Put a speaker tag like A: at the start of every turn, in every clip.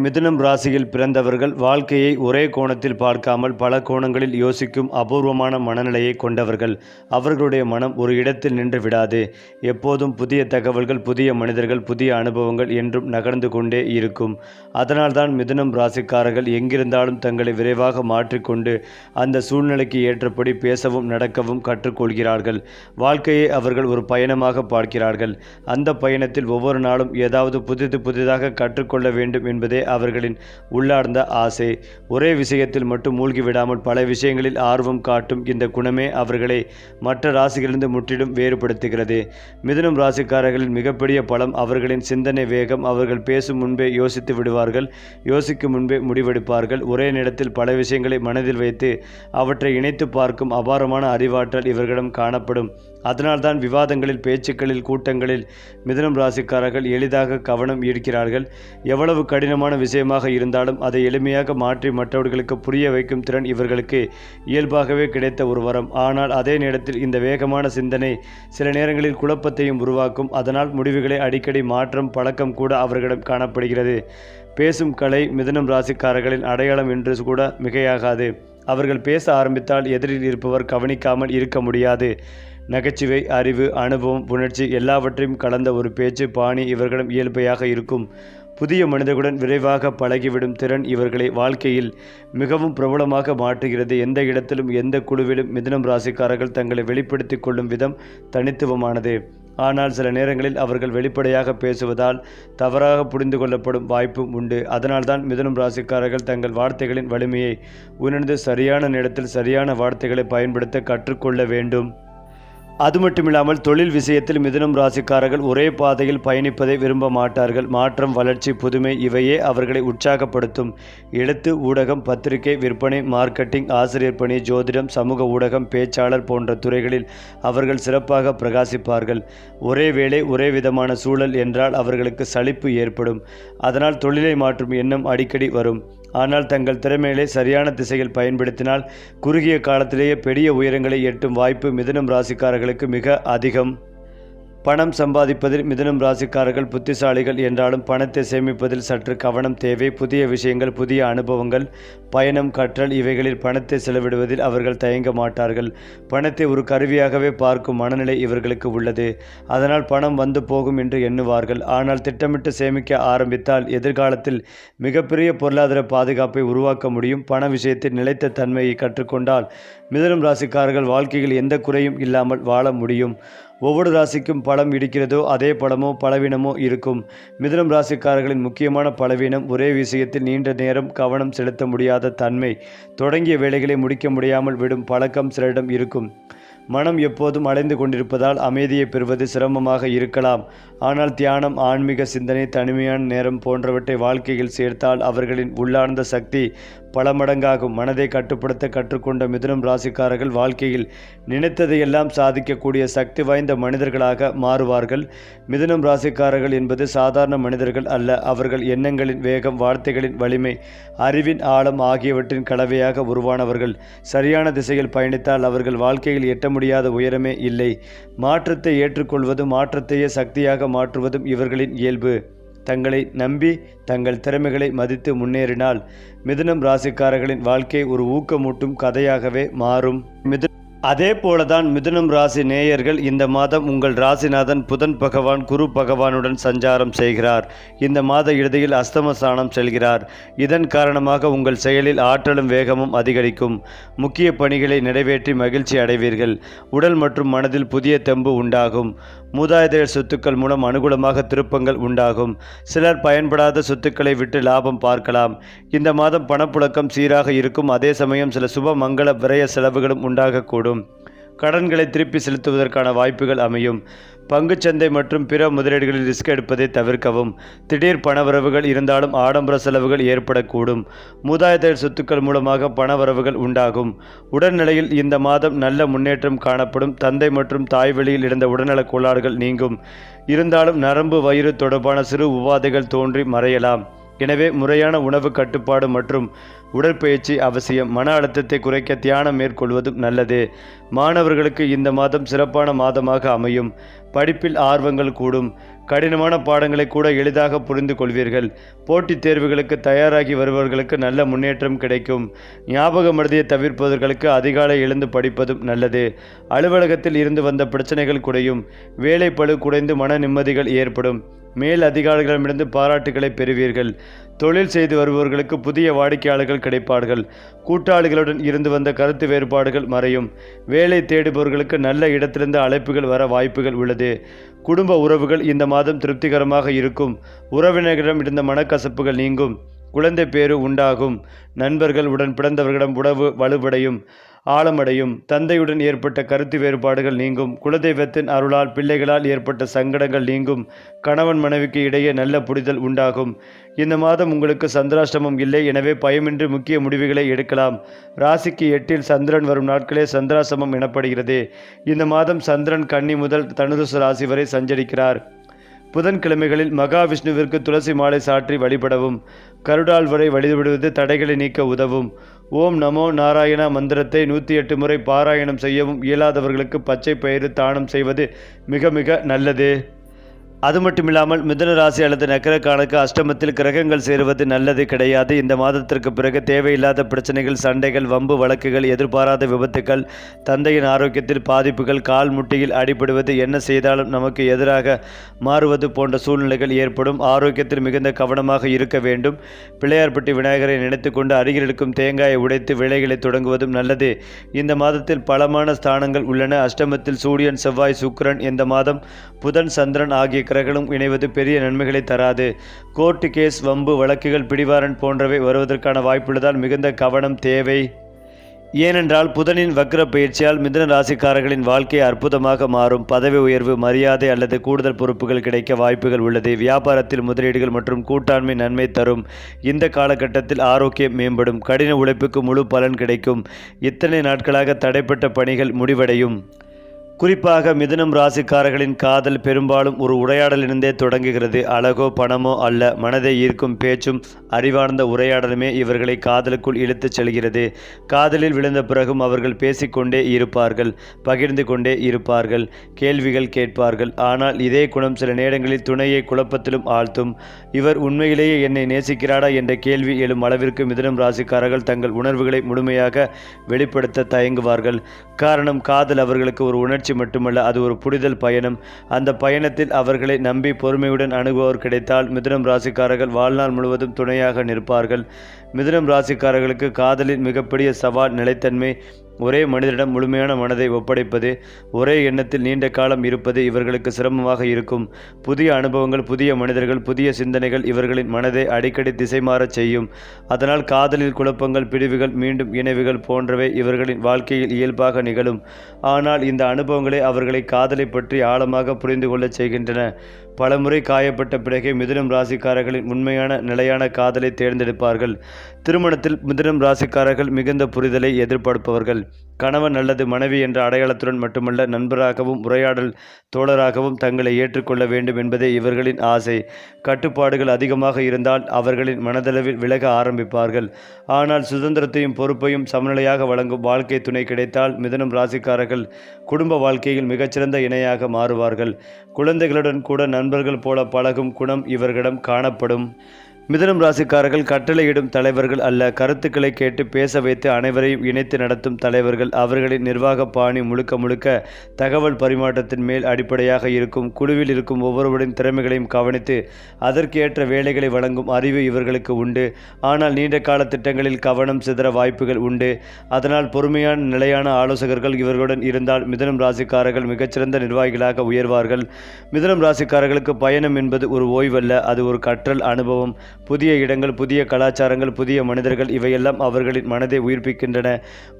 A: மிதுனம் ராசியில் பிறந்தவர்கள் வாழ்க்கையை ஒரே கோணத்தில் பார்க்காமல் பல கோணங்களில் யோசிக்கும் அபூர்வமான மனநிலையை கொண்டவர்கள். அவர்களுடைய மனம் ஒரு இடத்தில் நின்று விடாது. எப்போதும் புதிய தகவல்கள், புதிய மனிதர்கள், புதிய அனுபவங்கள் என்றும் நகர்ந்து கொண்டே இருக்கும். அதனால்தான் மிதுனம் ராசிக்காரர்கள் எங்கிருந்தாலும் தங்களை விரைவாக மாற்றிக்கொண்டு அந்த சூழ்நிலைக்கு ஏற்றபடி பேசவும் நடக்கவும் கற்றுக்கொள்கிறார்கள். வாழ்க்கையை அவர்கள் ஒரு பயணமாக பார்க்கிறார்கள். அந்த பயணத்தில் ஒவ்வொரு நாளும் ஏதாவது புதிதாக கற்றுக்கொள்ள வேண்டும் என்பதே அவர்களின் உள்ளார்ந்த ஆசை. ஒரே விஷயத்தில் மட்டும் மூழ்கிவிடாமல் பல விஷயங்களில் ஆர்வம் காட்டும் இந்த குணமே அவர்களை மற்ற ராசிகளிலிருந்து முற்றிலும் வேறுபடுத்துகிறது. மிதுனம் ராசிக்காரர்களின் மிகப்பெரிய பலம் அவர்களின் சிந்தனை வேகம். அவர்கள் பேசும் முன்பே யோசித்து விடுவார்கள், யோசிக்கும் முன்பே முடிவெடுப்பார்கள். ஒரே நேரத்தில் பல விஷயங்களை மனதில் வைத்து அவற்றை இணைத்து பார்க்கும் அபாரமான அறிவாற்றல் இவர்களிடம் காணப்படும். அதனால்தான் விவாதங்களில், பேச்சுக்களில், கூட்டங்களில் மிதுனம் ராசிக்காரர்கள் எளிதாக கவனம் ஈர்க்கிறார்கள். எவ்வளவு கடினமான விஷயமாக இருந்தாலும் அதை எளிமையாக மாற்றி மற்றவர்களுக்கு புரிய வைக்கும் திறன் இவர்களுக்கு இயல்பாகவே கிடைத்த ஒரு வரம். ஆனால் அதே நேரத்தில் இந்த வேகமான சிந்தனை சில நேரங்களில் குழப்பத்தையும் உருவாக்கும். அதனால் முடிவுகளை அடிக்கடி மாற்றும் பழக்கம் கூட அவர்களிடம் காணப்படுகிறது. பேசும் கலை மிதுனம் ராசிக்காரர்களின் அடையாளம் என்று கூட மிகையாகாது. அவர்கள் பேச ஆரம்பித்தால் எதிரில் இருப்பவர் கவனிக்காமல் இருக்க முடியாது. நகைச்சுவை, அறிவு, அனுபவம், உணர்ச்சி எல்லாவற்றையும் கலந்த ஒரு பேச்சு பாணி இவர்களிடம் இயல்பையாக இருக்கும். புதிய மனிதர்களுடன் விரைவாக பழகிவிடும் திறன் இவர்களை வாழ்க்கையில் மிகவும் பிரபலமாக மாற்றுகிறது. எந்த இடத்திலும், எந்த குழுவிலும் மிதுனம் ராசிக்காரர்கள் தங்களை வெளிப்படுத்தி கொள்ளும் விதம் தனித்துவமானது. ஆனால் சில நேரங்களில் அவர்கள் வெளிப்படையாக பேசுவதால் தவறாக புரிந்து கொள்ளப்படும் வாய்ப்பும் உண்டு. அதனால்தான் மிதுனம் ராசிக்காரர்கள் தங்கள் வார்த்தைகளின் வலிமையை உணர்ந்து சரியான நேரத்தில் சரியான வார்த்தைகளை பயன்படுத்த கற்றுக்கொள்ள வேண்டும். அது மட்டுமில்லாமல் தொழில் விஷயத்தில் மிதுனம் ராசிக்காரர்கள் ஒரே பாதையில் பயணிப்பதை விரும்ப மாட்டார்கள். மாற்றம், வளர்ச்சி, புதுமை இவையே அவர்களை உற்சாகப்படுத்தும். எழுத்து, ஊடகம், பத்திரிகை, விற்பனை, மார்க்கெட்டிங், ஆசிரியர் பணி, ஜோதிடம், சமூக ஊடகம், பேச்சாளர் போன்ற துறைகளில் அவர்கள் சிறப்பாக பிரகாசிப்பார்கள். ஒரே வேளை, ஒரே விதமான சூழல் என்றால் அவர்களுக்கு சலிப்பு ஏற்படும். அதனால் தொழிலை மாற்றும் எண்ணம் அடிக்கடி வரும். ஆனால் தங்கள் திறமைகளை சரியான திசையில் பயன்படுத்தினால் குறுகிய காலத்திலேயே பெரிய உயரங்களை எட்டும் வாய்ப்பு மிதுனம் ராசிக்காரர்களுக்கு மிக அதிகம். பணம் சம்பாதிப்பதில் மிதுனம் ராசிக்காரர்கள் புத்திசாலிகள் என்றாலும் பணத்தை சேமிப்பதில் சற்று கவனம் தேவை. புதிய விஷயங்கள், புதிய அனுபவங்கள், பயணம், கற்றல் இவைகளில் பணத்தை செலவிடுவதில் அவர்கள் தயங்க மாட்டார்கள். பணத்தை ஒரு கருவியாகவே பார்க்கும் மனநிலை இவர்களுக்கு உள்ளது. அதனால் பணம் வந்து போகும் என்று எண்ணுவார்கள். ஆனால் திட்டமிட்டு சேமிக்க ஆரம்பித்தால் எதிர்காலத்தில் மிகப்பெரிய பொருளாதார பாதுகாப்பை உருவாக்க முடியும். பண விஷயத்தில் நிலைத்த தன்மையை கற்றுக்கொண்டால் மிதுனம் ராசிக்காரர்கள் வாழ்க்கையில் எந்த குறையும் இல்லாமல் வாழ முடியும். ஒவ்வொரு ராசிக்கும் பலம் இருக்கிறதோ அதே பலமோ பலவீனமோ இருக்கும். மிதுனம் ராசிக்காரர்களின் முக்கியமான பலவீனம் ஒரே விஷயத்தில் நீண்ட நேரம் கவனம் செலுத்த முடியாத தன்மை. தொடங்கிய வேலைகளை முடிக்க முடியாமல் விடும் பழக்கம் சிலரிடம் இருக்கும். மனம் எப்போதும் அலைந்து கொண்டிருப்பதால் அமைதியை பெறுவது சிரமமாக இருக்கலாம். ஆனால் தியானம், ஆன்மீக சிந்தனை, தனிமையான நேரம் போன்றவற்றை வாழ்க்கையில் சேர்த்தால் அவர்களின் உள்ளார்ந்த சக்தி பல மடங்காகும். மனதை கட்டுப்படுத்த கற்றுக்கொண்ட மிதுனம் ராசிக்காரர்கள் வாழ்க்கையில் நினைத்ததையெல்லாம் சாதிக்கக்கூடிய சக்தி வாய்ந்த மனிதர்களாக மாறுவார்கள். மிதுனம் ராசிக்காரர்கள் என்பது சாதாரண மனிதர்கள் அல்ல. அவர்கள் எண்ணங்களின் வேகம், வார்த்தைகளின் வலிமை, அறிவின் ஆழம் ஆகியவற்றின் கலவையாக உருவானவர்கள். சரியான திசையில் பயணித்தால் அவர்கள் வாழ்க்கையில் எட்ட முடியாத உயரமே இல்லை. மாற்றத்தை ஏற்றுக்கொள்வதும் மாற்றத்தையே சக்தியாக மாற்றுவதும் இவர்களின் இயல்பு. தங்களை நம்பி தங்கள் திறமைகளை மதித்து முன்னேறினால் மிதுனம் ராசிக்காரர்களின் வாழ்க்கை ஒரு ஊக்கமூட்டும் கதையாகவே மாறும். அதே போலதான் மிதுனம் ராசி நேயர்கள், இந்த மாதம் உங்கள் ராசிநாதன் புதன் பகவான் குரு பகவானுடன் சஞ்சாரம் செய்கிறார். இந்த மாத இறுதியில் அஸ்தமஸ்தானம் செல்கிறார். இதன் காரணமாக உங்கள் செயலில் ஆற்றலும் வேகமும் அதிகரிக்கும். முக்கிய பணிகளை நிறைவேற்றி மகிழ்ச்சி அடைவீர்கள். உடல் மற்றும் மனதில் புதிய தெம்பு உண்டாகும். மூதாதையர் சொத்துக்கள் மூலம் அனுகூலமாக திருப்பங்கள் உண்டாகும். சிலர் பயன்படாத சொத்துக்களை விட்டு லாபம் பார்க்கலாம். இந்த மாதம் பணப்புழக்கம் சீராக இருக்கும். அதே சமயம் சில சுப மங்கள விரய செலவுகளும் உண்டாகக்கூடும். கடன்களை திருப்பி செலுத்துவதற்கான வாய்ப்புகள் அமையும். பங்குச்சந்தை மற்றும் பிற முதலீடுகளில் ரிஸ்க் எடுப்பதை தவிர்க்கவும். திடீர் பணவரவுகள் இருந்தாலும் ஆடம்பர செலவுகள் ஏற்படக்கூடும். மூதாதையர் சொத்துக்கள் மூலமாக பணவரவுகள் உண்டாகும். உடல்நிலையில் இந்த மாதம் நல்ல முன்னேற்றம் காணப்படும். தந்தை மற்றும் தாய் வழியில் இருந்த உடல்நலக் கோளாறுகள் நீங்கும். இருந்தாலும் நரம்பு, வயிறு தொடர்பான சிறு உபாதைகள் தோன்றி மறையலாம். எனவே முறையான உணவு கட்டுப்பாடு மற்றும் உடற்பயிற்சி அவசியம். மன அழுத்தத்தை குறைக்க தியானம் மேற்கொள்வதும் நல்லது. மாணவர்களுக்கு இந்த மாதம் சிறப்பான மாதமாக அமையும். படிப்பில் ஆர்வங்கள் கூடும். கடினமான பாடங்களை கூட எளிதாக புரிந்து கொள்வீர்கள். போட்டித் தேர்வுகளுக்கு தயாராகி வருபவர்களுக்கு நல்ல முன்னேற்றம் கிடைக்கும். ஞாபக மறதியை தவிர்ப்பவர்களுக்கு அதிகாலை எழுந்து படிப்பதும் நல்லது. அலுவலகத்தில் இருந்து வந்த பிரச்சனைகள் குறையும். வேலை பளு குறைந்து மன நிம்மதிகள் ஏற்படும். மேல் அதிகாரிகளிடமிருந்து பாராட்டுகளை பெறுவீர்கள். தொழில் செய்து வருபவர்களுக்கு புதிய வாடிக்கையாளர்கள் கிடைப்பார்கள். கூட்டாளிகளுடன் இருந்து வந்த கருத்து வேறுபாடுகள் மறையும். வேலை தேடுபவர்களுக்கு நல்ல இடத்திலிருந்து அழைப்புகள் வர வாய்ப்புகள் உள்ளது. குடும்ப உறவுகள் இந்த மாதம் திருப்திகரமாக இருக்கும். உறவினர்களிடம் இருந்த மனக்கசப்புகள் நீங்கும். குழந்தை பேறு உண்டாகும். நண்பர்கள் உடன் பிறந்தவர்களிடம் உறவு வலுவடையும் ஆழமடையும். தந்தையுடன் ஏற்பட்ட கருத்து வேறுபாடுகள் நீங்கும். குலதெய்வத்தின் அருளால் பிள்ளைகளால் ஏற்பட்ட சங்கடங்கள் நீங்கும். கணவன் மனைவிக்கு இடையே நல்ல புரிதல் உண்டாகும். இந்த மாதம் உங்களுக்கு சந்திராஷ்டமம் இல்லை. எனவே பயமின்றி முக்கிய முடிவுகளை எடுக்கலாம். ராசிக்கு 8இல் சந்திரன் வரும் நாட்களே சந்திராசிரமம் எனப்படுகிறது. இந்த மாதம் சந்திரன் கன்னி முதல் தனுசு ராசி வரை சஞ்சரிக்கிறார். புதன்கிழமைகளில் மகாவிஷ்ணுவிற்கு துளசி மாலை சாற்றி வழிபடவும். கருடாழ்வரை வழிபடுவது தடைகளை நீக்க உதவும். ஓம் நமோ நாராயணா மந்திரத்தை 108 முறை பாராயணம் செய்யவும். இயலாதவர்களுக்கு பச்சை பயிறு தானம் செய்வது மிக மிக நல்லது. அது மட்டுமில்லாமல் மிதுன ராசி அல்லது நக்கரக்கானுக்கு அஷ்டமத்தில் கிரகங்கள் சேருவது நல்லது கிடையாது. இந்த மாதத்திற்கு பிறகு தேவையில்லாத பிரச்சனைகள், சண்டைகள், வம்பு வழக்குகள், எதிர்பாராத விபத்துக்கள், தந்தையின் ஆரோக்கியத்தில் பாதிப்புகள், கால் முட்டியில் அடிபடுவது, என்ன செய்தாலும் நமக்கு எதிராக மாறுவது போன்ற சூழ்நிலைகள் ஏற்படும். ஆரோக்கியத்தில் மிகுந்த கவனமாக இருக்க வேண்டும். பிள்ளையார்பட்டி விநாயகரை நினைத்து கொண்டு அருகில் இருக்கும் தேங்காயை உடைத்து வேலைகளை தொடங்குவதும் நல்லது. இந்த மாதத்தில் பலமான ஸ்தானங்கள் உள்ளன. அஷ்டமத்தில் சூரியன், செவ்வாய், சுக்கிரன். இந்த மாதம் புதன், சந்திரன் ஆகிய கிரகங்களும் இணைவது பெரிய நன்மைகளை தராது. கோர்ட்டு கேஸ், வம்பு வழக்குகள், பிடிவாரன் போன்றவை வருவதற்கான வாய்ப்புள்ளதால் மிகுந்த கவனம் தேவை. ஏனென்றால் புதனின் வக்ர பயிற்சியால் மிதுன ராசிக்காரர்களின் வாழ்க்கை அற்புதமாக மாறும். பதவி உயர்வு, மரியாதை அல்லது கூடுதல் பொறுப்புகள் கிடைக்க வாய்ப்புகள் உள்ளது. வியாபாரத்தில் முதலீடுகள் மற்றும் கூட்டாண்மை நன்மை தரும். இந்த காலகட்டத்தில் ஆரோக்கியம் மேம்படும். கடின உழைப்புக்கு முழு பலன் கிடைக்கும். இத்தனை நாட்களாக தடைப்பட்ட பணிகள் முடிவடையும். குறிப்பாக மிதுனம் ராசிக்காரர்களின் காதல் பெரும்பாலும் ஒரு உரையாடலிருந்தே தொடங்குகிறது. அழகோ பணமோ அல்ல, மனதை ஈர்க்கும் பேச்சும் அறிவார்ந்த உரையாடலுமே இவர்களை காதலுக்குள் இழுத்துச் செல்கிறது. காதலில் விழுந்த பிறகும் அவர்கள் பேசிக்கொண்டே இருப்பார்கள், பகிர்ந்து கொண்டே இருப்பார்கள், கேள்விகள் கேட்பார்கள். ஆனால் இதே குணம் சில நேரங்களில் துணையை குழப்பத்திலும் ஆழ்த்தும். இவர் உண்மையிலேயே என்னை நேசிக்கிறாரா என்ற கேள்வி எழும் அளவிற்கு மிதுனம் ராசிக்காரர்கள் தங்கள் உணர்வுகளை முழுமையாக வெளிப்படுத்த தயங்குவார்கள். காரணம், காதல் அவர்களுக்கு ஒரு உணர்ச்சி மட்டுமல்ல, அது ஒரு புரிதல் பயணம். அந்த பயணத்தில் அவர்களை நம்பி பொறுமையுடன் அணுகுவோர் கிடைத்தால் மிதுனம் ராசிக்காரர்கள் வாழ்நாள் முழுவதும் துணையாக நிற்பார்கள். மிதுனம் ராசிக்காரர்களுக்கு காதலின் மிகப்பெரிய சவால் நிலைத்தன்மை. ஒரே மனிதரிடம் முழுமையான மனதை ஒப்படைப்பது, ஒரே எண்ணத்தில் நீண்ட காலம் இருப்பது இவர்களுக்கு சிரமமாக இருக்கும். புதிய அனுபவங்கள், புதிய மனிதர்கள், புதிய சிந்தனைகள் இவர்களின் மனதை அடிக்கடி திசை மாறச் செய்யும். அதனால் காதலில் குழப்பங்கள், பிரிவுகள், மீண்டும் இணைவுகள் போன்றவை இவர்களின் வாழ்க்கையில் இயல்பாக நிகழும். ஆனால் இந்த அனுபவங்களை அவர்களை காதலை பற்றி ஆழமாக புரிந்து கொள்ளச் செய்கின்றன. பலமுறை காயப்பட்ட பிறகே மிதுனம் ராசிக்காரர்களின் உண்மையான நிலையான காதலை தேர்ந்தெடுப்பார்கள். திருமணத்தில் மிதுனம் ராசிக்காரர்கள் மிகுந்த புரிதலை எதிர்பார்ப்பவர்கள். கணவன் அல்லது மனைவி என்ற அடையாளத்துடன் மட்டுமல்ல, நண்பராகவும் உரையாடல் தோழராகவும் தங்களை ஏற்றுக்கொள்ள வேண்டும் என்பதே இவர்களின் ஆசை. கட்டுப்பாடுகள் அதிகமாக இருந்தால் அவர்களின் மனதளவில் விலக ஆரம்பிப்பார்கள். ஆனால் சுதந்திரத்தையும் பொறுப்பையும் சமநிலையாக வழங்கும் வாழ்க்கை துணை கிடைத்தால் மிதுனம் ராசிக்காரர்கள் குடும்ப வாழ்க்கையில் மிகச்சிறந்த இணையாக மாறுவார்கள். குழந்தைகளுடன் கூட நண்பர்கள் போல பழகும் குணம் இவர்களிடம் காணப்படும். மிதுனம் ராசிக்காரர்கள் கட்டளையிடும் தலைவர்கள் அல்ல, கருத்துக்களை கேட்டு பேச வைத்து அனைவரையும் இணைத்து நடத்தும் தலைவர்கள். அவர்களின் நிர்வாக பாணி முழுக்க முழுக்க தகவல் பரிமாற்றத்தின் மேல் அடிப்படையாக இருக்கும். குழுவில் இருக்கும் ஒவ்வொருவரின் திறமைகளையும் கவனித்து அதற்கேற்ற வேலைகளை வழங்கும் அறிவு இவர்களுக்கு உண்டு. ஆனால் நீண்ட கால திட்டங்களில் கவனம் சிதற வாய்ப்புகள் உண்டு. அதனால் பொறுமையான நிலையான ஆலோசகர்கள் இவர்களுடன் இருந்தால் மிதுனம் ராசிக்காரர்கள் மிகச்சிறந்த நிர்வாகிகளாக உயர்வார்கள். மிதுனம் ராசிக்காரர்களுக்கு பயணம் என்பது ஒரு ஓய்வல்ல, அது ஒரு கற்றல் அனுபவம். புதிய இடங்கள், புதிய கலாச்சாரங்கள், புதிய மனிதர்கள் இவையெல்லாம் அவர்களின் மனதை உயிர்ப்பிக்கின்றன.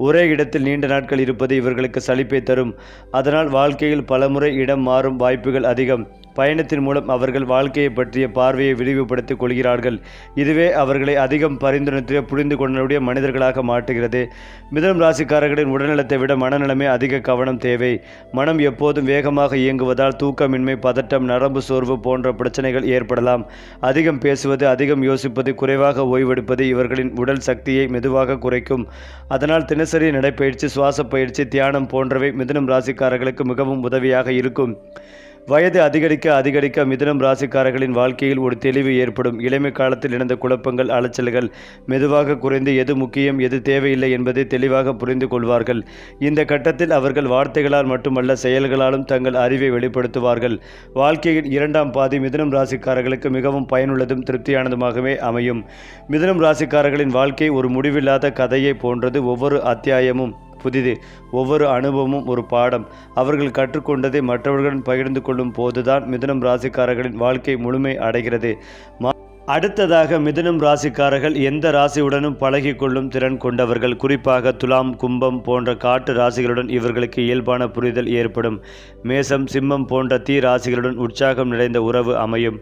A: ஒரே இடத்தில் நீண்ட நாட்கள் இருப்பது இவர்களுக்கு சலிப்பை தரும். அதனால் வாழ்க்கையில் பலமுறை இடம் மாறும் வாய்ப்புகள் அதிகம். பயணத்தின் மூலம் அவர்கள் வாழ்க்கையை பற்றிய பார்வையை விரிவுபடுத்திக் கொள்கிறார்கள். இதுவே அவர்களை அதிகம் பரிந்துரைத்து புரிந்து கொள்ளக்கூடிய மனிதர்களாக மாற்றுகிறது. மிதுனம் ராசிக்காரர்களின் உடல்நலத்தை விட மனநலமே அதிக கவனம் தேவை. மனம் எப்போதும் வேகமாக இயங்குவதால் தூக்கமின்மை, பதட்டம், நரம்பு சோர்வு போன்ற பிரச்சனைகள் ஏற்படலாம். அதிகம் பேசுவது, அதிகம் யோசிப்பது, குறைவாக ஓய்வெடுப்பது இவர்களின் உடல் சக்தியை மெதுவாக குறைக்கும். அதனால் தினசரி நடைப்பயிற்சி, சுவாச பயிற்சி, தியானம் போன்றவை மிதுனம் ராசிக்காரர்களுக்கு மிகவும் உதவியாக இருக்கும். வயது அதிகரிக்க மிதுனம் ராசிக்காரர்களின் வாழ்க்கையில் ஒரு தெளிவு ஏற்படும். இளமை காலத்தில் இழந்த குழப்பங்கள், அலைச்சல்கள் மெதுவாக குறைந்து எது முக்கியம், எது தேவையில்லை என்பதை தெளிவாக புரிந்து கொள்வார்கள். இந்த கட்டத்தில் அவர்கள் வார்த்தைகளால் மட்டுமல்ல, செயல்களாலும் தங்கள் அறிவை வெளிப்படுத்துவார்கள். வாழ்க்கையின் இரண்டாம் பாதி மிதுனம் ராசிக்காரர்களுக்கு மிகவும் பயனுள்ளதும் திருப்தியானதுமாகவே அமையும். மிதுனம் ராசிக்காரர்களின் வாழ்க்கை ஒரு முடிவில்லாத கதையை போன்றது. ஒவ்வொரு அத்தியாயமும் புதிது, ஒவ்வொரு அனுபவமும் ஒரு பாடம். அவர்கள் கற்றுக்கொண்டதை மற்றவர்களுடன் பகிர்ந்து கொள்ளும் போதுதான் மிதுனம் ராசிக்காரர்களின் வாழ்க்கை முழுமை அடைகிறது. அடுத்ததாக மிதுனம் ராசிக்காரர்கள் எந்த ராசியுடனும் பழகி கொள்ளும் திறன் கொண்டவர்கள். குறிப்பாக துலாம், கும்பம் போன்ற காட்டு ராசிகளுடன் இவர்களுக்கு இயல்பான புரிதல் ஏற்படும். மேசம், சிம்மம் போன்ற தீ ராசிகளுடன் உற்சாகம் நிறைந்த உறவு அமையும்.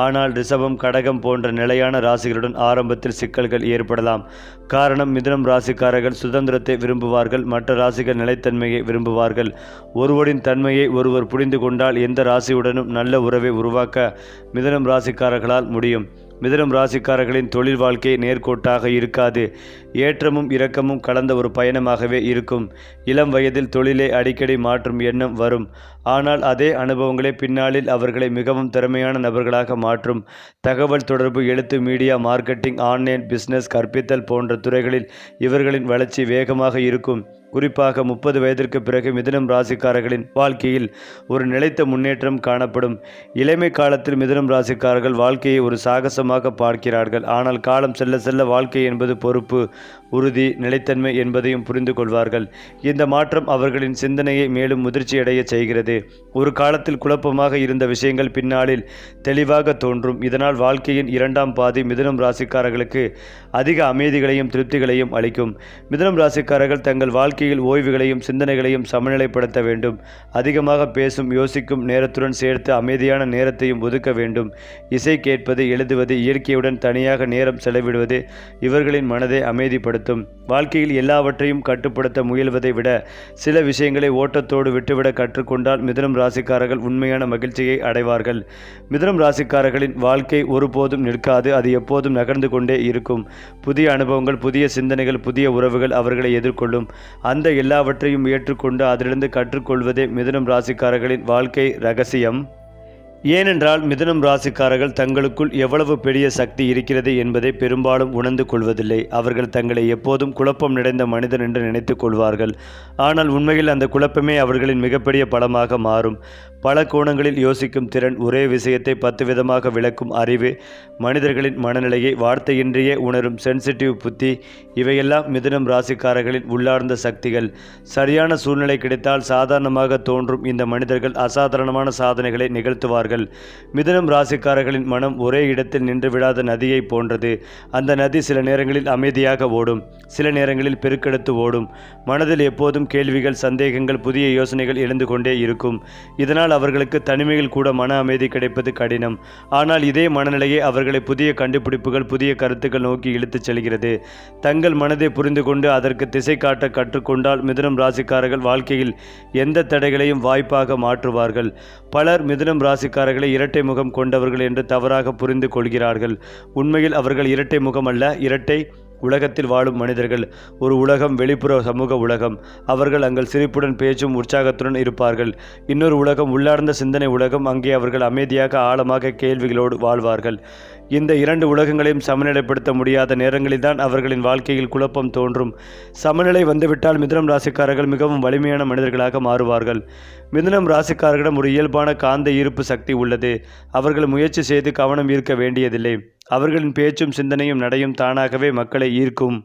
A: ஆனால் ரிஷபம், கடகம் போன்ற நிலையான ராசிகளுடன் ஆரம்பத்தில் சிக்கல்கள் ஏற்படலாம். காரணம், மிதுனம் ராசிக்காரர்கள் சுதந்திரத்தை விரும்புவார்கள், மற்ற ராசிகள் நிலைத்தன்மையை விரும்புவார்கள். ஒருவரின் தன்மையை ஒருவர் புரிந்து கொண்டால் எந்த ராசியுடனும் நல்ல உறவை உருவாக்க மிதுனம் ராசிக்காரர்களால் முடியும். மிதுனம் ராசிக்காரர்களின் தொழில் வாழ்க்கை நேர்கோட்டாக இருக்காது. ஏற்றமும் இரக்கமும் கலந்த ஒரு பயணமாகவே இருக்கும். இளம் வயதில் தொழிலை அடிக்கடி மாற்றும் எண்ணம் வரும். ஆனால் அதே அனுபவங்களே பின்னாளில் அவர்களை மிகவும் திறமையான நபர்களாக மாற்றும். தகவல் தொடர்பு, எழுத்து, மீடியா, மார்க்கெட்டிங், ஆன்லைன் பிஸ்னஸ், கற்பித்தல் போன்ற துறைகளில் இவர்களின் வளர்ச்சி வேகமாக இருக்கும். குறிப்பாக 30 வயதிற்கு பிறகு மிதுனம் ராசிக்காரர்களின் வாழ்க்கையில் ஒரு நிலைத்த முன்னேற்றம் காணப்படும். இளமை காலத்தில் மிதுனம் ராசிக்காரர்கள் வாழ்க்கையை ஒரு சாகசமாக பார்க்கிறார்கள். ஆனால் காலம் செல்ல செல்ல வாழ்க்கை என்பது பொறுப்பு, உறுதி, நிலைத்தன்மை என்பதையும் புரிந்து கொள்வார்கள். இந்த மாற்றம் அவர்களின் சிந்தனையை மேலும் முதிர்ச்சியடைய செய்கிறது. ஒரு காலத்தில் குழப்பமாக இருந்த விஷயங்கள் பின்னாளில் தெளிவாக தோன்றும். இதனால் வாழ்க்கையின் இரண்டாம் பாதி மிதுனம் ராசிக்காரர்களுக்கு அதிக அமைதிகளையும் திருப்திகளையும் அளிக்கும். மிதுனம் ராசிக்காரர்கள் தங்கள் வாழ்க்கையில் ஓய்வுகளையும் சிந்தனைகளையும் சமநிலைப்படுத்த வேண்டும். அதிகமாக பேசும், யோசிக்கும் நேரத்துடன் சேர்த்து அமைதியான நேரத்தையும் ஒதுக்க வேண்டும். இசை கேட்பது, எழுதுவது, இயற்கையுடன் தனியாக நேரம் செலவிடுவது இவர்களின் மனதை அமைதிப்படுத்தும். வாழ்க்கையில் எல்லாவற்றையும் கட்டுப்படுத்த முயல்வதை விட சில விஷயங்களை ஓட்டத்தோடு விட்டுவிட கற்றுக்கொண்டால் மிதுனம் ராசிக்காரர்கள் உண்மையான மகிழ்ச்சியை அடைவார்கள். மிதுனம் ராசிக்காரர்களின் வாழ்க்கை ஒருபோதும் நிற்காது. அது எப்போதும் நகர்ந்து கொண்டே இருக்கும். புதிய அனுபவங்கள், புதிய சிந்தனைகள், புதிய உறவுகள் அவர்களை எதிர்கொள்ளும். அந்த எல்லாவற்றையும் ஏற்றுக்கொண்டு அதிலிருந்து கற்றுக்கொள்வதே மிதுனம் ராசிக்காரர்களின் வாழ்க்கை ரகசியம். ஏனென்றால் மிதுனம் ராசிக்காரர்கள் தங்களுக்குள் எவ்வளவு பெரிய சக்தி இருக்கிறது என்பதை பெரும்பாலும் உணர்ந்து கொள்வதில்லை. அவர்கள் தங்களை எப்போதும் குழப்பம் நிறைந்த மனிதன் என்று நினைத்து கொள்வார்கள். ஆனால் உண்மையில் அந்த குழப்பமே அவர்களின் மிகப்பெரிய பலமாக மாறும். பல கோணங்களில் யோசிக்கும் திறன், ஒரே விஷயத்தை 10 விதமாக விளக்கும் அறிவு, மனிதர்களின் மனநிலையை வார்த்தையின்றியே உணரும் சென்சிட்டிவ் புத்தி, இவையெல்லாம் மிதுனம் ராசிக்காரர்களின் உள்ளார்ந்த சக்திகள். சரியான சூழ்நிலை கிடைத்தால் சாதாரணமாக தோன்றும் இந்த மனிதர்கள் அசாதாரணமான சாதனைகளை நிகழ்த்துவார்கள். மிதுனம் ராசிக்காரர்களின் மனம் ஒரே இடத்தில் நின்று விடாத நதியை போன்றது. அந்த நதி சில நேரங்களில் அமைதியாக ஓடும், சில நேரங்களில் பெருக்கெடுத்து ஓடும். மனதில் எப்போதும் கேள்விகள், சந்தேகங்கள், புதிய யோசனைகள் எழுந்து கொண்டே இருக்கும். இதனால் அவர்களுக்கு தனிமையில் கூட மன அமைதி கிடைப்பது கடினம். ஆனால் இதே மனநிலையை அவர்களை புதிய கண்டுபிடிப்புகள், புதிய கருத்துக்கள் நோக்கி இழுத்துச் செல்கிறது. தங்கள் மனதை புரிந்து கொண்டு அதற்கு திசை காட்ட கற்றுக்கொண்டால் மிதுனம் ராசிக்காரர்கள் வாழ்க்கையில் எந்த தடைகளையும் வாய்ப்பாக மாற்றுவார்கள். பலர் மிதுனம் ராசிக்காரர்களை இரட்டை முகம் கொண்டவர்கள் என்று தவறாக புரிந்து கொள்கிறார்கள். உண்மையில் அவர்கள் இரட்டை முகம் அல்ல, இரட்டை உலகத்தில் வாழும் மனிதர்கள். ஒரு உலகம் வெளிப்புற சமூக உலகம். அவர்கள் அங்கே சிரிப்புடன், பேச்சும் உற்சாகத்துடன் இருப்பார்கள். இன்னொரு உலகம் உள்ளார்ந்த சிந்தனை உலகம். அங்கே அவர்கள் அமைதியாக, ஆழமாக கேள்விகளோடு வாழ்வார்கள். இந்த 2 உலகங்களையும் சமநிலைப்படுத்த முடியாத நேரங்களில்தான் அவர்களின் வாழ்க்கையில் குழப்பம் தோன்றும். சமநிலை வந்துவிட்டால் மிதுனம் ராசிக்காரர்கள் மிகவும் வலிமையான மனிதர்களாக மாறுவார்கள். மிதுனம் ராசிக்காரர்களிடம் ஒரு இயல்பான காந்த ஈர்ப்பு சக்தி உள்ளது. அவர்கள் முயற்சி செய்து கவனம் ஈர்க்க வேண்டியதில்லை. அவர்களின் பேச்சும் சிந்தனையும் நடையும் தானாகவே மக்களை ஈர்க்கும்.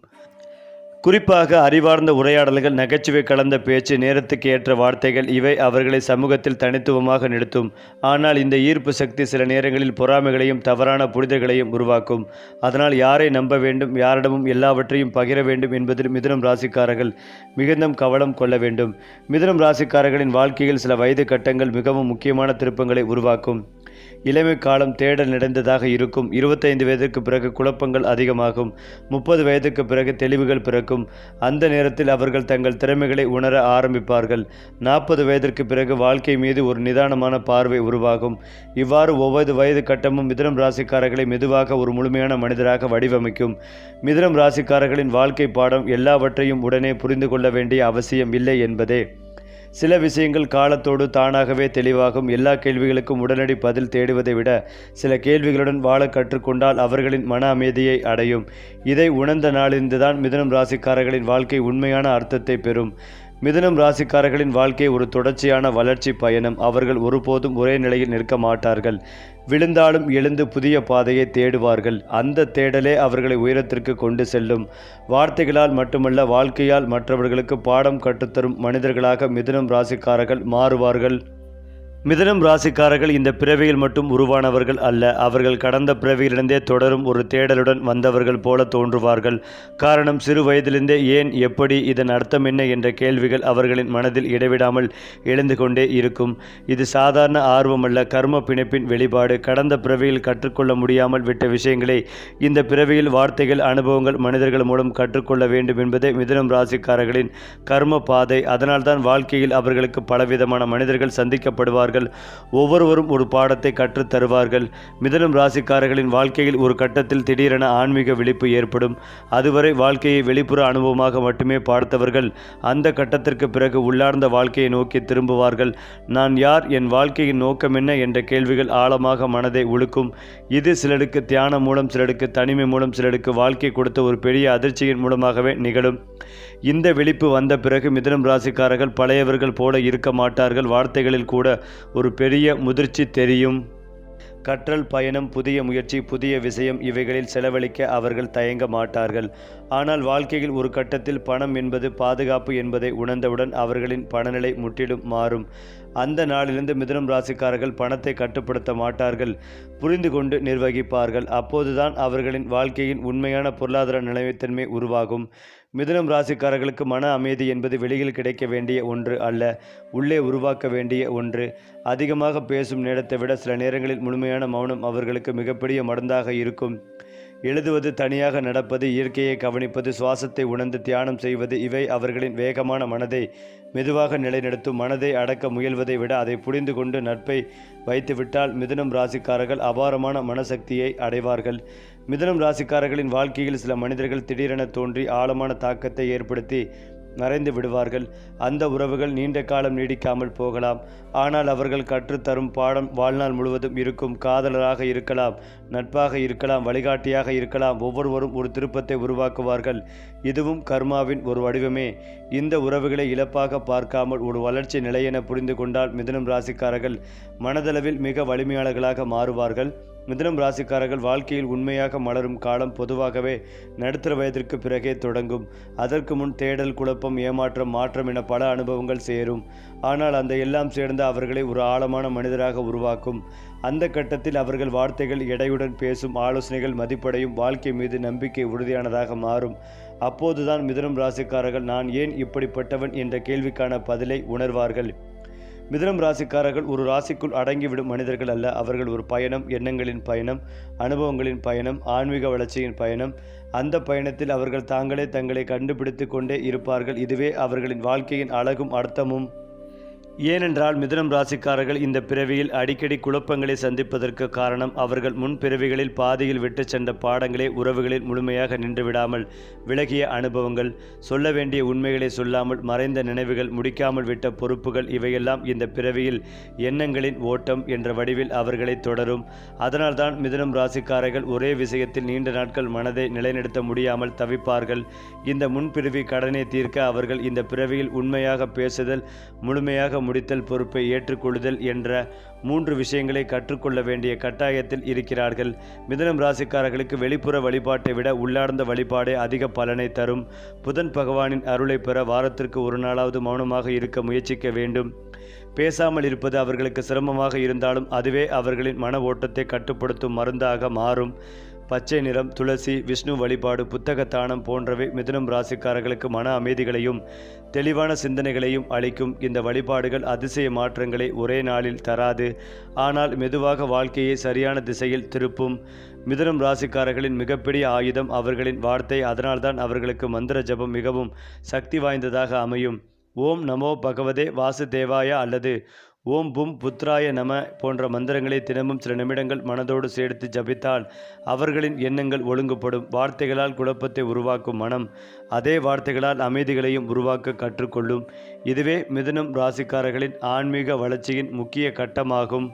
A: குறிப்பாக அறிவார்ந்த உரையாடல்கள், நகைச்சுவை கலந்த பேச்சு, நேரத்துக்கு ஏற்ற வார்த்தைகள் இவை அவர்களை சமூகத்தில் தனித்துவமாக நிறுத்தும். ஆனால் இந்த ஈர்ப்பு சக்தி சில நேரங்களில் பொறாமைகளையும் தவறான புரிதல்களையும் உருவாக்கும். அதனால் யாரை நம்ப வேண்டும், யாரிடமும் எல்லாவற்றையும் பகிர வேண்டும் என்பதில் மிதுனம் ராசிக்காரர்கள் மிகுந்த கவனம் கொள்ள வேண்டும். மிதுனம் ராசிக்காரர்களின் வாழ்க்கையில் சில வயது கட்டங்கள் மிகவும் முக்கியமான திருப்பங்களை உருவாக்கும். இளமை காலம் தேடல் நிறைந்ததாக இருக்கும். 25 வயதிற்கு பிறகு குழப்பங்கள் அதிகமாகும். 30 வயதுக்கு பிறகு தெளிவுகள் பிறக்கும். அந்த நேரத்தில் அவர்கள் தங்கள் திறமைகளை உணர ஆரம்பிப்பார்கள். 40 வயதிற்கு பிறகு வாழ்க்கை மீது ஒரு நிதானமான பார்வை உருவாகும். இவ்வாறு ஒவ்வொரு வயது கட்டமும் மிதுனம் ராசிக்காரர்களை மெதுவாக ஒரு முழுமையான மனிதராக வடிவமைக்கும். மிதுனம் ராசிக்காரர்களின் வாழ்க்கை பாடம் எல்லாவற்றையும் உடனே புரிந்து கொள்ள வேண்டிய அவசியம் இல்லை என்பதே. சில விஷயங்கள் காலத்தோடு தானாகவே தெளிவாகும். எல்லா கேள்விகளுக்கும் உடனடி பதில் தேடுவதை விட சில கேள்விகளுடன் வாழ கற்றுக்கொண்டால் அவர்களின் மன அமைதியை அடையும். இதை உணர்ந்த நாளிலிருந்துதான் மிதுனம் ராசிக்காரர்களின் வாழ்க்கை உண்மையான அர்த்தத்தை பெறும். மிதுனம் ராசிக்காரர்களின் வாழ்க்கை ஒரு தொடர்ச்சியான வளர்ச்சி பயணம். அவர்கள் ஒருபோதும் ஒரே நிலையில் நிற்க மாட்டார்கள். விழுந்தாலும் எழுந்து புதிய பாதையை தேடுவார்கள். அந்த தேடலே அவர்களை உயரத்திற்கு கொண்டு செல்லும். வார்த்தைகளால் மட்டுமல்ல, வாழ்க்கையால் மற்றவர்களுக்கு பாடம் கற்றுத்தரும் மனிதர்களாக மிதுனம் ராசிக்காரர்கள் மாறுவார்கள். மிதுனம் ராசிக்காரர்கள் இந்த பிறவியில் மட்டும் உருவானவர்கள் அல்ல. அவர்கள் கடந்த பிறவியிலிருந்தே தொடரும் ஒரு தேடலுடன் வந்தவர்கள் போல தோன்றுவார்கள். காரணம், சிறு வயதிலிருந்தே ஏன், எப்படி, இதன் அர்த்தம் என்ன என்ற கேள்விகள் அவர்களின் மனதில் இடைவிடாமல் எழுந்து கொண்டே இருக்கும். இது சாதாரண ஆர்வமல்ல, கர்ம பிணைப்பின் வெளிப்பாடு. கடந்த பிறவியில் கற்றுக்கொள்ள முடியாமல் விட்ட விஷயங்களை இந்த பிறவியில் வார்த்தைகள், அனுபவங்கள், மனிதர்கள் மூலம் கற்றுக்கொள்ள வேண்டும் என்பதே மிதுனம் ராசிக்காரர்களின் கர்ம பாதை. அதனால்தான் வாழ்க்கையில் அவர்களுக்கு பலவிதமான மனிதர்கள் சந்திக்கப்படுவார்கள். ஒவ்வொருவரும் ஒரு பாடத்தை கற்றுத் தருவார்கள். மிதுனம் ராசிக்காரர்களின் வாழ்க்கையில் ஒரு கட்டத்தில் திடீரென ஆன்மீக விழிப்பு ஏற்படும். அதுவரை வாழ்க்கையை வெளிப்புற அனுபவமாக மட்டுமே பார்த்தவர்கள் அந்த கட்டத்திற்கு பிறகு உள்ளார்ந்த வாழ்க்கையை நோக்கி திரும்புவார்கள். நான் யார், என் வாழ்க்கையின் நோக்கம் என்ன என்ற கேள்விகள் ஆழமாக மனதை உழுக்கும். இது சிலருக்கு தியானம் மூலம், சிலருக்கு தனிமை மூலம், சிலருக்கு வாழ்க்கை கொடுத்த ஒரு பெரிய அதிர்ச்சியின் மூலமாகவே நிகழும். இந்த விழிப்பு வந்த பிறகு மிதுனம் ராசிக்காரர்கள் பழையவர்கள் போல இருக்க மாட்டார்கள். வார்த்தைகளில் கூட ஒரு பெரிய முதிர்ச்சி தெரியும். கற்றல், பயணம், புதிய முயற்சி, புதிய விஷயம் இவைகளில் செலவழிக்க அவர்கள் தயங்க மாட்டார்கள். ஆனால் வாழ்க்கையில் ஒரு கட்டத்தில் பணம் என்பது பாதுகாப்பு என்பதை உணர்ந்தவுடன் அவர்களின் பணநிலை முற்றிலும் மாறும். அந்த நாளிலிருந்து மிதுனம் ராசிக்காரர்கள் பணத்தை கட்டுப்படுத்த மாட்டார்கள், புரிந்து கொண்டு நிர்வகிப்பார்கள். அப்போதுதான் அவர்களின் வாழ்க்கையின் உண்மையான பொருளாதார நிலைமைத்தன்மை உருவாகும். மிதுனம் ராசிக்காரர்களுக்கு மன அமைதி என்பது வெளியில் கிடைக்க வேண்டிய ஒன்று அல்ல, உள்ளே உருவாக்க வேண்டிய ஒன்று. அதிகமாக பேசும் நேரத்தை விட சில நேரங்களில் முழுமையான மௌனம் அவர்களுக்கு மிகப்பெரிய மருந்தாக இருக்கும். எழுதுவது, தனியாக நடப்பது, இயற்கையை கவனிப்பது, சுவாசத்தை உணர்ந்து தியானம் செய்வது இவை அவர்களின் வேகமான மனதை மெதுவாக நிலைநிறுத்தும். மனதை அடக்க முயல்வதை விட அதை புரிந்து கொண்டு நட்பை வைத்துவிட்டால் மிதுனம் ராசிக்காரர்கள் அபாரமான மனசக்தியை அடைவார்கள். மிதுனம் ராசிக்காரர்களின் வாழ்க்கையில் சில மனிதர்கள் திடீரென தோன்றி ஆழமான தாக்கத்தை ஏற்படுத்தி மறைந்து விடுவார்கள். அந்த உறவுகள் நீண்ட காலம் நீடிக்காமல் போகலாம். ஆனால் அவர்கள் கற்றுத்தரும் பாடம் வாழ்நாள் முழுவதும் இருக்கும். காதலராக இருக்கலாம், நட்பாக இருக்கலாம், வழிகாட்டியாக இருக்கலாம். ஒவ்வொருவரும் ஒரு திருப்பத்தை உருவாக்குவார்கள். இதுவும் கர்மாவின் ஒரு வடிவமே. இந்த உறவுகளை இழப்பாக பார்க்காமல் ஒரு வளர்ச்சி நிலையென புரிந்து கொண்டால் மிதுனம் ராசிக்காரர்கள் மனதளவில் மிக வலிமையாளர்களாக மாறுவார்கள். மிதுனம் ராசிக்காரர்கள் வாழ்க்கையில் உண்மையாக மலரும் காலம் பொதுவாகவே நடுத்தர வயதிற்கு பிறகே தொடங்கும். அதற்கு முன் தேடல், குழப்பம், ஏமாற்றம், மாற்றம் என பல அனுபவங்கள் சேரும். ஆனால் அந்த எல்லாம் சேர்ந்து அவர்களை ஒரு ஆழமான மனிதராக உருவாக்கும். அந்த கட்டத்தில் அவர்கள் வார்த்தைகள் எடையுடன் பேசும், ஆலோசனைகள் மதிப்படையும், வாழ்க்கை மீது நம்பிக்கை உறுதியானதாக மாறும். அப்போதுதான் மிதுனம் ராசிக்காரர்கள் நான் ஏன் இப்படிப்பட்டவன் என்ற கேள்விக்கான பதிலை உணர்வார்கள். மிதுனம் ராசிக்காரர்கள் ஒரு ராசிக்குள் அடங்கிவிடும் மனிதர்கள் அல்ல. அவர்கள் ஒரு பயணம், எண்ணங்களின் பயணம், அனுபவங்களின் பயணம், ஆன்மீக வளர்ச்சியின் பயணம். அந்த பயணத்தில் அவர்கள் தாங்களே தங்களை கண்டுபிடித்து கொண்டே இருப்பார்கள். இதுவே அவர்களின் வாழ்க்கையின் அழகும் அர்த்தமும். ஏனென்றால் மிதுனம் ராசிக்காரர்கள் இந்த பிறவியில் அடிக்கடி குழப்பங்களை சந்திப்பதற்கு காரணம் அவர்கள் முன் பிறவிகளில் பாதியில் விட்டு சென்ற பாடங்களே உறவுகளில் முழுமையாக நின்றுவிடாமல் விலகிய அனுபவங்கள், சொல்ல வேண்டிய உண்மைகளை சொல்லாமல் மறைந்த நினைவுகள், முடிக்காமல் விட்ட பொறுப்புகள் இவையெல்லாம் இந்த பிறவியில் எண்ணங்களின் ஓட்டம் என்ற வடிவில் அவர்களை தொடரும். அதனால்தான் மிதுனம் ராசிக்காரர்கள் ஒரே விஷயத்தில் நீண்ட நாட்கள் மனதை நிலைநிறுத்த முடியாமல் தவிப்பார்கள். இந்த முன்பிறவி கடனை தீர்க்க அவர்கள் இந்த பிறவியில் உண்மையாக பேசுதல், முழுமையாக முடித்தல், பொறுப்பை ஏற்றுக்கொள்ளுதல் என்ற 3 விஷயங்களை கற்றுக்கொள்ள வேண்டிய கட்டாயத்தில் இருக்கிறார்கள். மிதுனம் ராசிக்காரர்களுக்கு வெளிப்புற வழிபாட்டை விட உள்ளார்ந்த வழிபாடே அதிக பலனை தரும். புதன் பகவானின் அருளை பெற வாரத்திற்கு ஒரு நாளாவது மௌனமாக இருக்க முயற்சிக்க வேண்டும். பேசாமல் இருப்பது அவர்களுக்கு சிரமமாக இருந்தாலும் அதுவே அவர்களின் மன ஓட்டத்தை கட்டுப்படுத்தும் மருந்தாக மாறும். பச்சை நிறம், துளசி, விஷ்ணு வழிபாடு, புத்தக தானம் போன்றவை மிதுனம் ராசிக்காரர்களுக்கு மன அமைதிகளையும் தெளிவான சிந்தனைகளையும் அளிக்கும். இந்த வழிபாடுகள் அதிசய மாற்றங்களை ஒரே நாளில் தராது, ஆனால் மெதுவாக வாழ்க்கையை சரியான திசையில் திருப்பும். மிதுனம் ராசிக்காரர்களின் மிகப்பெரிய ஆயுதம் அவர்களின் வார்த்தை. அதனால்தான் அவர்களுக்கு மந்திர ஜபம் மிகவும் சக்தி வாய்ந்ததாக அமையும். ஓம் நமோ பகவதே வாசுதேவாய அல்லது ஓம் பும் புத்ராய நம போன்ற மந்திரங்களை தினமும் சில நிமிடங்கள் மனதோடு சேர்த்து ஜபித்தால் அவர்களின் எண்ணங்கள் ஒழுங்குபடும். வார்த்தைகளால் குழப்பத்தை உருவாக்கும் மனம் அதே வார்த்தைகளால் அமைதிகளையும் உருவாக்க கற்றுக்கொள்ளும். இதுவே மிதுனம் ராசிக்காரர்களின் ஆன்மீக வளர்ச்சியின் முக்கிய கட்டமாகும்.